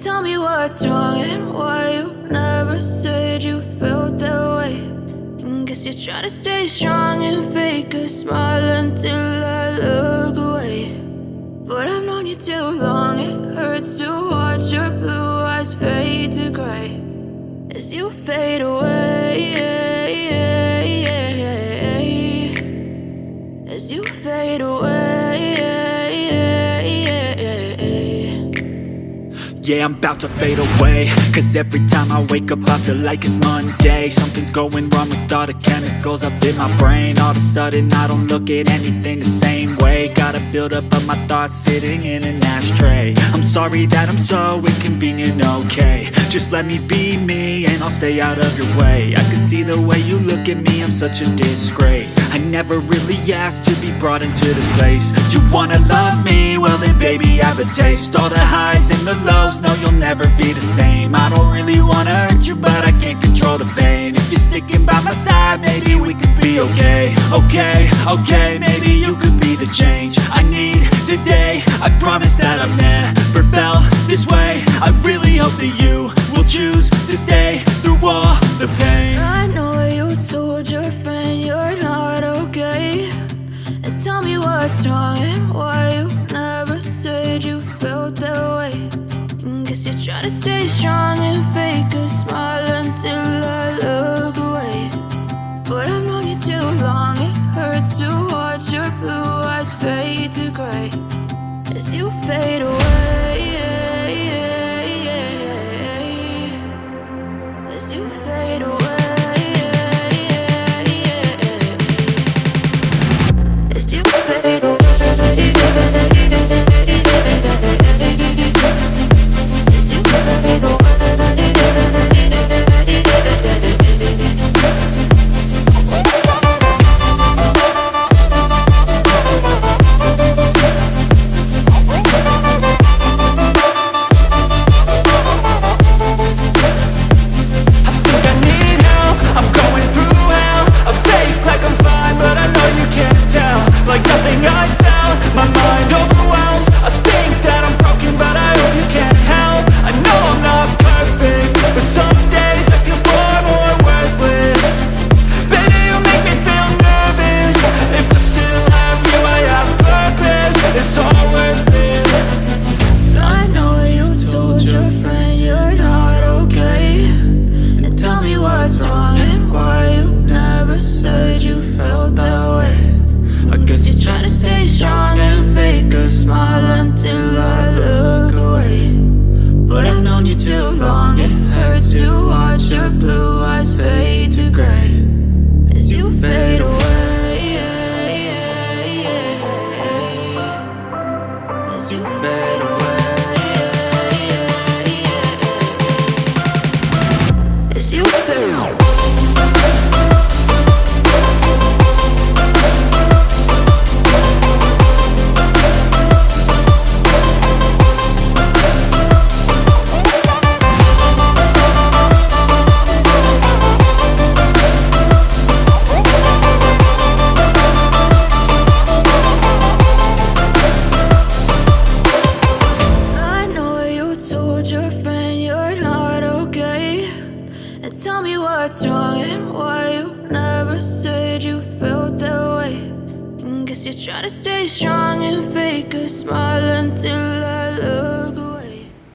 Tell me what's wrong and why you never said you felt that way. And guess you're trying to stay strong and fake a smile until I look away. But I've known you too long, it hurts to watch your blue eyes fade to gray as you fade away, as you fade away. Yeah, I'm about to fade away, cause every time I wake up I feel like it's Monday. Something's going wrong with all the chemicals up in my brain. All of a sudden I don't look at anything the same way. Gotta build up of my thoughts sitting in an ashtray. I'm sorry that I'm so inconvenient, okay. Just let me be me and I'll stay out of your way. I can see the way you look at me, I'm such a disgrace. I never really asked to be brought into this place. You wanna love me? Well then baby I have a taste. All the highs and the lows, no you'll never be the same. I don't really wanna hurt you but I can't control the pain. If you're sticking by my side maybe we could be okay. Okay, maybe you could be the change I need today. I promise that I've never felt this way. I really hope that you will choose to stay through all the pain. I know you told your friend you're not okay. And tell me what's wrong and why you never said you felt that way. And guess you're trying to stay strong and fake a smile until I look away. But I've known you too long, it hurts to watch your blue eyes fade to gray as you fade away, as you fade away, as you fade away. Tell me what's wrong and why you never said you felt that way. And guess you're trying to stay strong and fake a smile until